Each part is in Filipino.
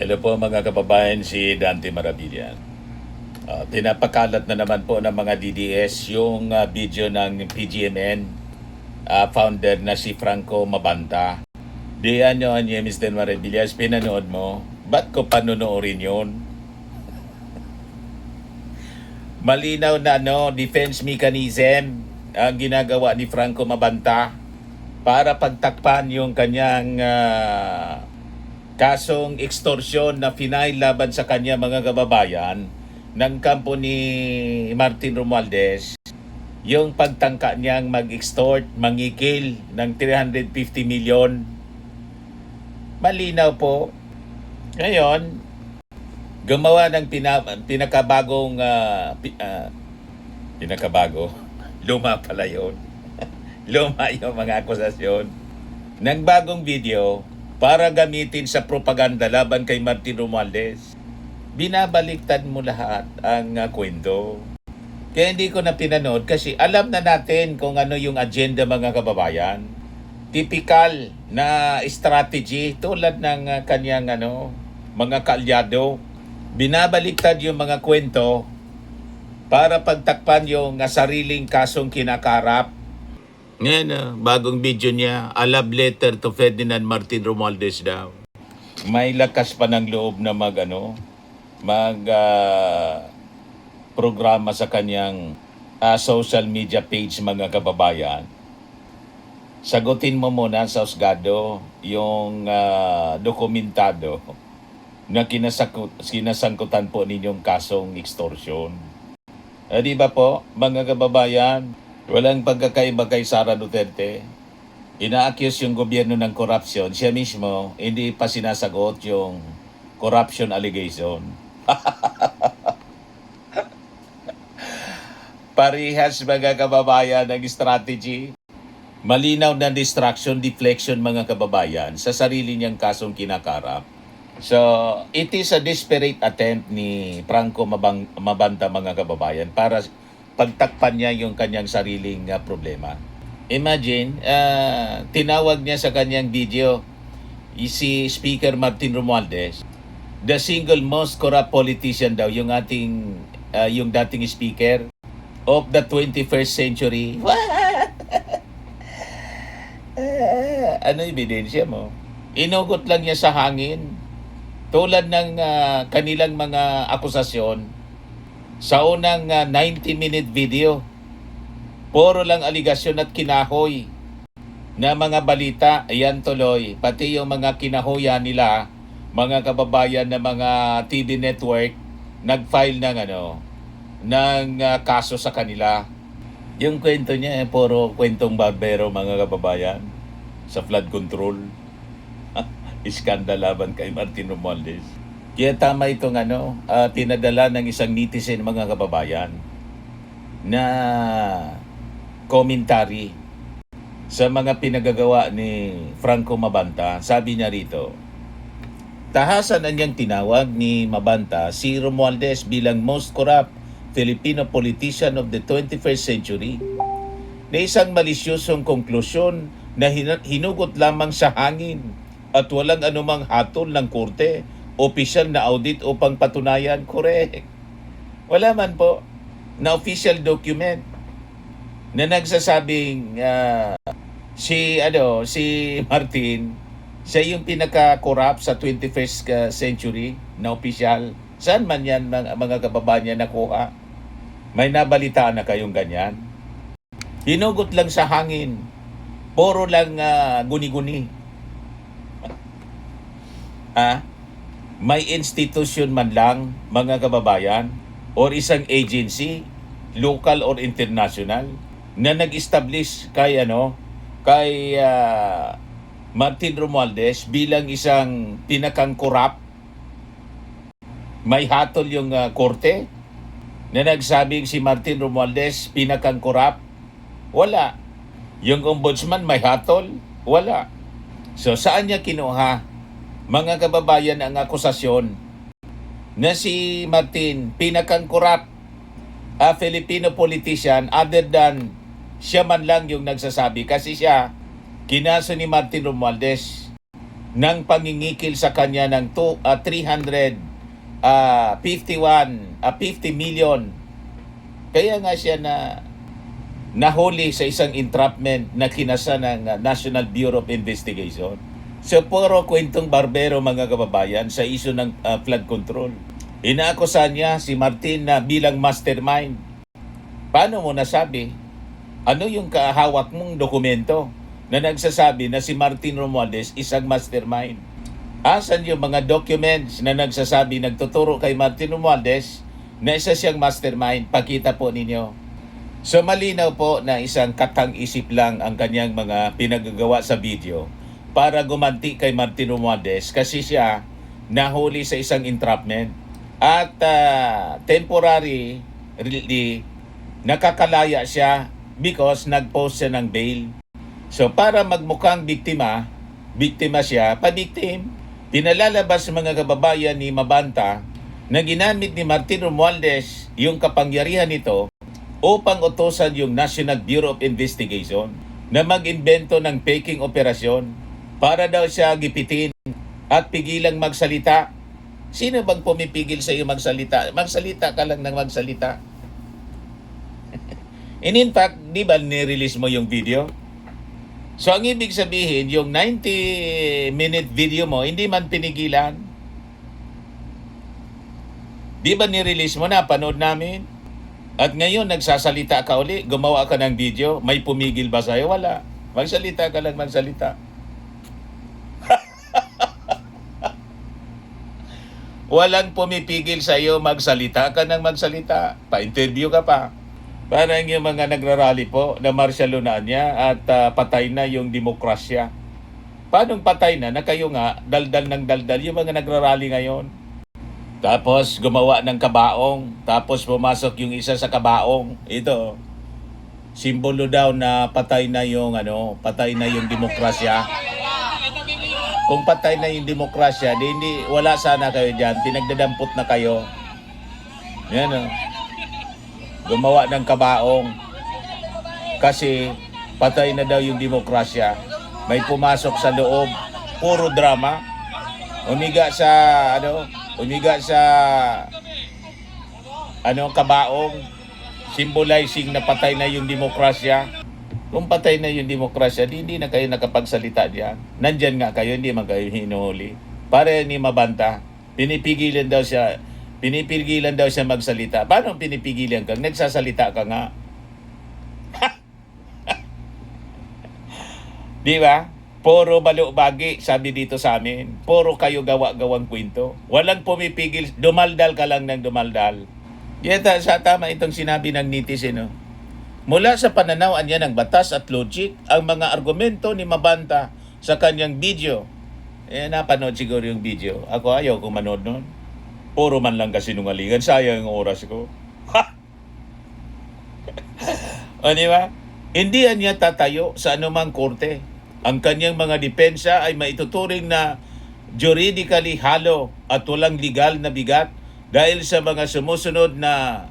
Hello po mga kababayan, si Dante Maravillan. Pinapakalat na naman po ng mga DDS yung video ng PGMN founder na si Franco Mabanta. Diyan yun, Mr. Maravillas, pinanood mo. Ba't ko panonoorin yun? Malinaw na defense mechanism ang ginagawa ni Franco Mabanta para pagtakpan yung kanyang kasong extortion na final laban sa kanya mga kababayan ng kampo ni Martin Romualdez, yung pagtangka niyang mag-extort, mangikil ng 350 million. Malinaw po. Ngayon, gumawa ng pinakabagong pinakabago. Luma pala yun. Luma yung mga akusasyon ng bagong video para gamitin sa propaganda laban kay Martin Romualdez. Binabaliktad mo lahat ang kwento. Kaya hindi ko na pinanood kasi alam na natin kung ano yung agenda mga kababayan. Typical na strategy tulad ng kanyang mga kaalyado. Binabaliktad yung mga kwento para pagtakpan yung sariling kasong kinakarap. Ngayon, bagong video niya, a love letter to Ferdinand Martin Romualdez daw. May lakas pa ng loob na programa sa kanyang social media page mga kababayan. Sagutin mo muna sa husgado yung dokumentado na kinasangkutan po ninyong kasong extortion. Di ba po, mga kababayan? Walang pagkakaiba kay Sara Duterte. Ina-accuse yung gobyerno ng corruption. Siya mismo, hindi pa sinasagot yung corruption allegation. Parehas mga kababayan ng strategy. Malinaw na distraction, deflection mga kababayan sa sarili niyang kasong kinakarap. So, it is a desperate attempt ni Franco Mabanta mga kababayan para pagtakpan niya yung kanyang sariling problema. Imagine, tinawag niya sa kanyang video si Speaker Martin Romualdez, the single most corrupt politician daw, yung dating speaker of the 21st century. Ano ebidensya mo? Inugot lang niya sa hangin. Tulad ng kanilang mga akusasyon, sa unang 90-minute video, puro lang aligasyon at kinahoy na mga balita. Ayan tuloy, pati yung mga kinahoyan nila, mga kababayan na mga TV network, nag-file ng kaso sa kanila. Yung kwento niya, puro kwentong barbero mga kababayan sa flood control. Iskandal laban kay Martin Romualdez. Kaya tama itong tinadala ng isang netizen mga kababayan na commentary sa mga pinagagawa ni Franco Mabanta. Sabi niya rito, tahasan na niyang tinawag ni Mabanta si Romualdez bilang most corrupt Filipino politician of the 21st century na isang malisyosong konklusyon na hinugot lamang sa hangin at walang anumang hatol ng korte, opisyal na audit upang patunayan. Correct. Wala man po na official document na nagsasabing si Martin siya yung pinaka-corrupt sa 21st century na opisyal. Saan man yan mga kababayan nakuha? May nabalitaan na kayong ganyan? Hinugot lang sa hangin. Puro lang guni-guni. May institution man lang mga kababayan or isang agency, local or international, na nag-establish kay Martin Romualdez bilang isang pinakang corrupt. May hatol yung korte na nagsabing si Martin Romualdez pinakang corrupt? Wala. Yung ombudsman may hatol? Wala. So saan niya kinuha mga kababayan ang akusasyon na si Martin pinakang corrupt Filipino politician other than siya man lang yung nagsasabi? Kasi siya, kinaso ni Martin Romualdez ng pangingikil sa kanya ng 50 million. Kaya nga siya nahuli sa isang entrapment na kinasa ng National Bureau of Investigation. So, puro kwentong barbero mga kababayan sa issue ng flood control. Inaakusahan niya si Martin na bilang mastermind. Paano mo nasabi? Ano yung kahawak mong dokumento na nagsasabi na si Martin Romualdez isang mastermind? Asan yung mga documents na nagsasabi, nagtuturo kay Martin Romualdez na isa siyang mastermind? Pakita po ninyo. So malinaw po na isang katang-isip lang ang kanyang mga pinagagawa sa video para gumanti kay Martin Romualdez kasi siya nahuli sa isang entrapment at temporarily nakakalaya siya because nag-post siya ng bail. So para magmukhang biktima siya, pa-victim. Pinalalabas mga kababayan ni Mabanta na ginamit ni Martin Romualdez yung kapangyarihan nito upang utusan yung National Bureau of Investigation na mag-imbento ng faking operasyon para daw siya gipitin at pigilang magsalita. Sino bang pumipigil sa iyo magsalita? Magsalita ka lang ng magsalita. And in fact, di ba nirelease mo yung video? So ang ibig sabihin, yung 90-minute video mo, hindi man pinigilan. Di ba nirelease mo na, panood namin? At ngayon, nagsasalita ka uli, gumawa ka ng video, may pumigil ba sa'yo? Wala. Magsalita ka lang, magsalita. Walang pumipigil sa'yo, magsalita ka ng magsalita. Pa-interview ka pa. Parang yung mga nagrarally po na martial law na niya at patay na yung demokrasya. Paano patay na? Na kayo nga, daldal ng daldal yung mga nagrarally ngayon. Tapos gumawa ng kabaong, tapos pumasok yung isa sa kabaong. Ito, simbolo daw na patay na yung demokrasya. Kung patay na yung demokrasya, hindi wala sana kayo diyan, pinagdadampot na kayo. Yan o. Gumawa ng kabaong kasi patay na daw yung demokrasya. May pumasok sa loob, puro drama. Umiga sa kabaong, symbolizing na patay na yung demokrasya. Kung patay na yung demokrasya, hindi na kayo nakapagsalita diyan. Nandyan nga kayo, hindi man kayo hinuhuli. Para ni Mabanta, pinipigilan daw siya magsalita. Paano pinipigilan ka? Nagsasalita ka nga. Di ba? Puro balo-bagi, sabi dito sa amin. Puro kayo gawa-gawang kwento. Walang pumipigil. Dumaldal ka lang ng dumaldal. Yata sa tama itong sinabi ng netizen. No? Mula sa pananawan niya ng batas at logic, ang mga argumento ni Mabanta sa kanyang video. Napanood siguro yung video. Ako ayaw kong manood nun. Puro man lang kasinungalingan. Sayang ang oras ko. O di ba? Hindi niya tatayo sa anumang korte. Ang kanyang mga depensa ay maituturing na juridically hollow at walang legal na bigat dahil sa mga sumusunod na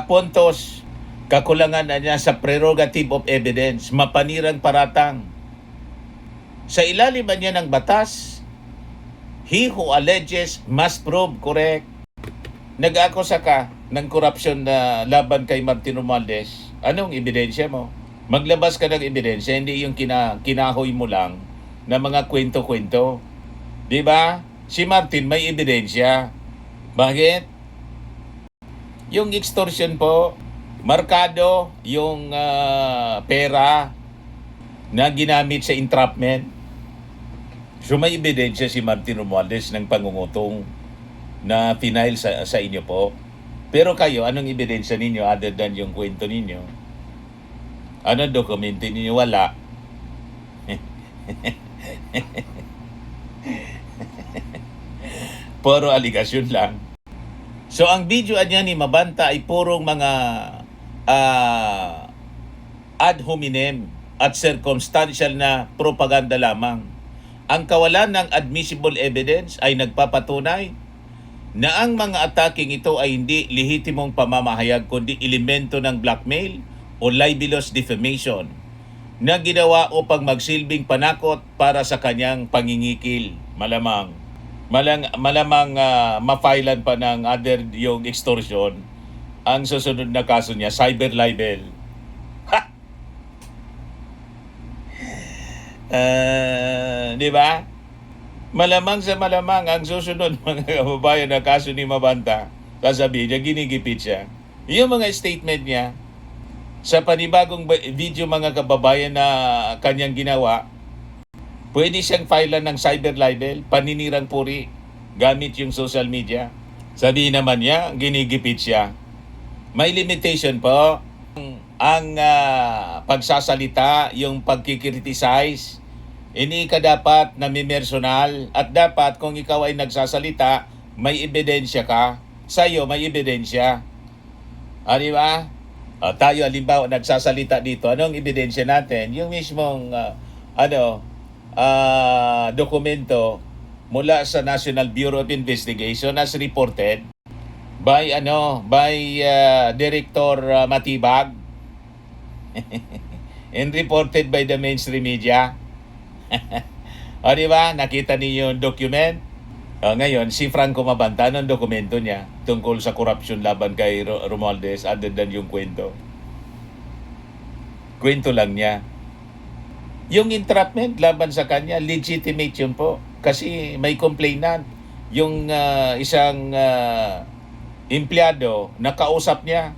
puntos. Kakulangan na niya sa prerogative of evidence, mapanirang paratang. Sa ilalim niya ng batas, he who alleges must prove correct. Nag-akusa ka ng korupsyon na laban kay Martin Romualdez. Anong ebidensya mo? Maglabas ka ng ebidensya, hindi yung kinahoy mo lang na mga kwento-kwento. Di ba? Si Martin may ebidensya. Bakit? Yung extortion po, markado yung pera na ginamit sa entrapment. So may ebidensya si Martin Romualdez ng pangungutong na final sa inyo po. Pero kayo, anong ebidensya ninyo other than yung kwento ninyo? Anong dokumento ninyo? Wala. Puro aligasyon lang. So ang video niya ni Mabanta ay purong mga ad hominem at circumstantial na propaganda lamang. Ang kawalan ng admissible evidence ay nagpapatunay na ang mga ataking ito ay hindi lehitimong pamamahayag kundi elemento ng blackmail o libelous defamation na ginawa upang magsilbing panakot para sa kanyang pangingikil. Malamang ma-filean pa ng other yung extortion. Ang susunod na kaso niya, cyber libel. Di ba? Malamang sa malamang ang susunod mga kababayan na kaso ni Mabanta, sasabihin niya, ginigipit siya. Yung mga statement niya, sa panibagong video mga kababayan na kanyang ginawa, pwede siyang filean ng cyber libel, paninirang puri, gamit yung social media. Sabihin naman niya, ginigipit siya. May limitation po ang pagsasalita, yung pagkikriticize. Hindi ka dapat namimersonal at dapat kung ikaw ay nagsasalita, may ebidensya ka. Sa'yo may ebidensya. Di ba? Tayo halimbawa nagsasalita dito, anong ebidensya natin? Yung mismong dokumento mula sa National Bureau of Investigation as reported by Director Matibag and reported by the mainstream media. Di ba? Nakita niyo yung document. Ngayon, si Franco Mabanta, anong dokumento niya tungkol sa corruption laban kay Romualdez other than yung kwento? Kwento lang niya. Yung entrapment laban sa kanya, legitimate yun po. Kasi may complainant. Yung isang empleyado, nakausap niya.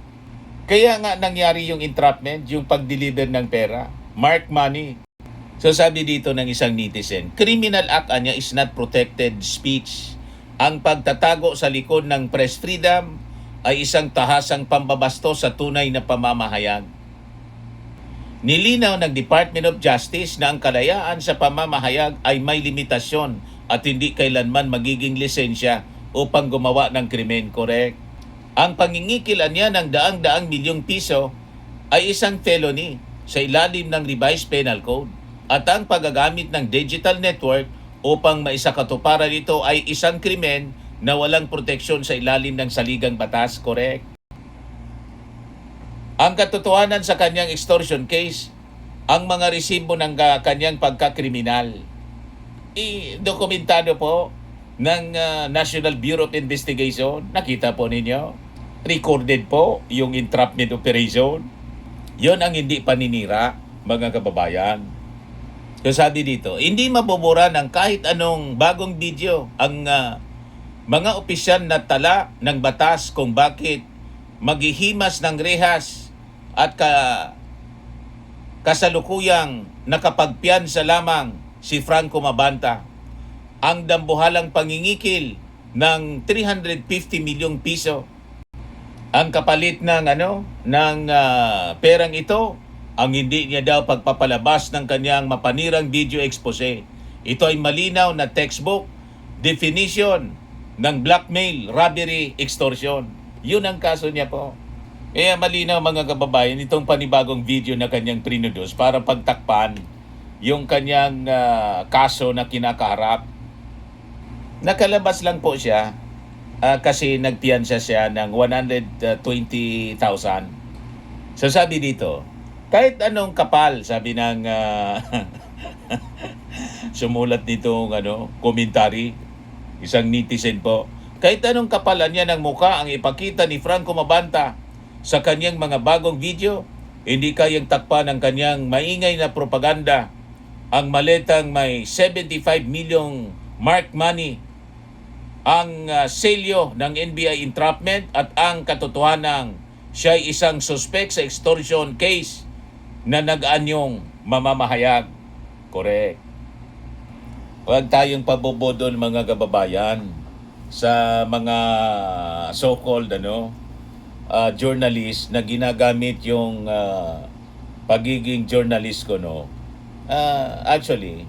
Kaya nga nangyari yung entrapment, yung pag-deliver ng pera. Mark money. So sabi dito ng isang netizen, criminal act niya is not protected speech. Ang pagtatago sa likod ng press freedom ay isang tahasang pambabasto sa tunay na pamamahayag. Nilinaw ng Department of Justice na ang kalayaan sa pamamahayag ay may limitasyon at hindi kailanman magiging lisensya upang gumawa ng krimen. Correct? Ang pangingikilan niya ng daang-daang milyong piso ay isang felony sa ilalim ng Revised Penal Code. At ang paggagamit ng digital network upang maisakatuparan ito ay isang krimen na walang proteksyon sa ilalim ng saligang batas. Correct? Ang katotohanan sa kanyang extortion case, ang mga resibo ng kanyang pagkakriminal. Dokumentado po ng National Bureau of Investigation. Nakita po ninyo. Recorded po yung entrapment operation. Yon ang hindi paninira, mga kababayan. So sabi dito, hindi mabubura ng kahit anong bagong video ang mga opisyal na tala ng batas kung bakit maghihimas ng rehas at kasalukuyang nakapagpiyansa lamang si Franco Mabanta. Ang dambuhalang pangingikil ng 350 milyong piso. Ang kapalit ng perang ito, ang hindi niya daw pagpapalabas ng kanyang mapanirang video expose. Ito ay malinaw na textbook definition ng blackmail, robbery, extortion. Yun ang kaso niya po. Kaya malinaw mga kababayan, itong panibagong video na kanyang prinudos para pagtakpan yung kanyang kaso na kinakaharap. Nakalabas lang po siya kasi nagpiyansa siya ng 120,000. So sabi dito, kahit anong kapal, sabi ng sumulat nitong commentary, isang netizen po, kahit anong kapalan niya ng mukha ang ipakita ni Franco Mabanta sa kanyang mga bagong video, hindi kayang takpan ng kanyang maingay na propaganda. Ang maletang may 75 milyong mark money, ang selyo ng NBI entrapment at ang katotohanang siya ay isang suspect sa extortion case na nag-anyong mamamahayag. Correct. Huwag tayong pabobodol mga kababayan sa mga so-called journalist na ginagamit yung pagiging journalist ko actually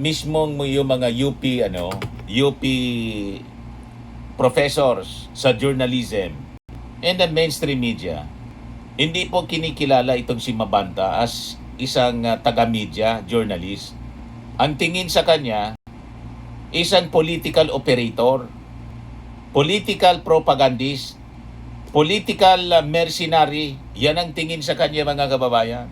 mismong yung mga UP professors sa journalism and the mainstream media, hindi po kinikilala itong si Mabanta as isang taga-media, journalist. Ang tingin sa kanya, isang political operator, political propagandist, political mercenary. Yan ang tingin sa kanya mga kababayan.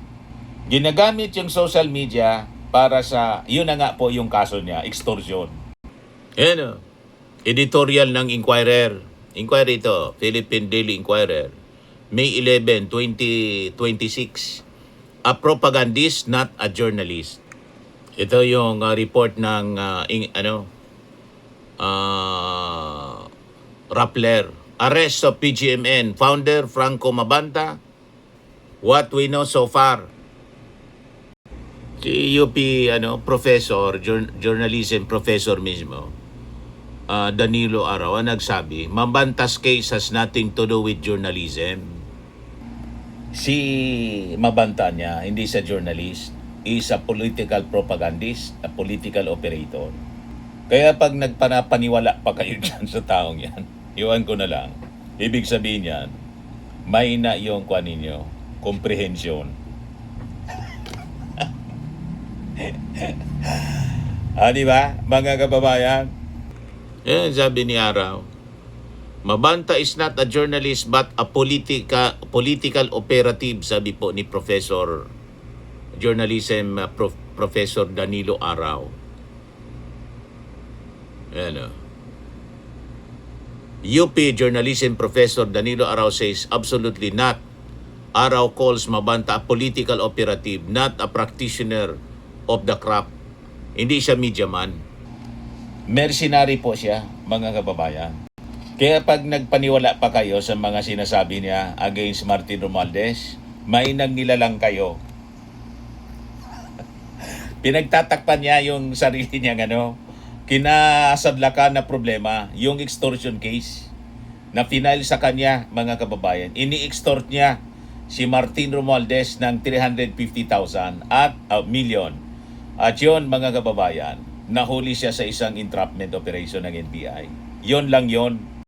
Ginagamit yung social media para sa, yun na nga po yung kaso niya, extortion. Yan o. Editorial ng Inquirer. Inquirer ito, Philippine Daily Inquirer. May 11, 2026. A propagandist, not a journalist. Ito yung report ng Rappler. Arrest of PGMN founder Franco Mabanta. What we know so far. Si UP professor, journalism professor mismo, Danilo Araw, ang nagsabi, Mabanta's case has nothing to do with journalism. Si Mabanta niya, hindi sa journalist, is a political propagandist, a political operator. Kaya pag nagpanapaniwala pa kayo dyan sa taong yan, iwan ko na lang. Ibig sabihin yan, may na yung kuha ninyo, komprehensyon. Di ba, mga kababayan? Sabi ni Araw, Mabanta is not a journalist but a political operative, sabi po ni Professor Journalism Professor Danilo Araw. UP Journalism Professor Danilo Araw says absolutely not. Araw calls Mabanta a political operative, not a practitioner of the craft. Hindi siya media man. Mercenary po siya, mga kababayan. Kaya pag nagpaniwala pa kayo sa mga sinasabi niya against Martin Romualdez, may nagnilalang kayo. Pinagtatakpan niya yung sarili niya kinasadlakan na problema, yung extortion case na final sa kanya, mga kababayan. Ini-extort niya si Martin Romualdez ng 350,000 at million. At yun, mga kababayan, nahuli siya sa isang entrapment operation ng NBI. Yon lang yon.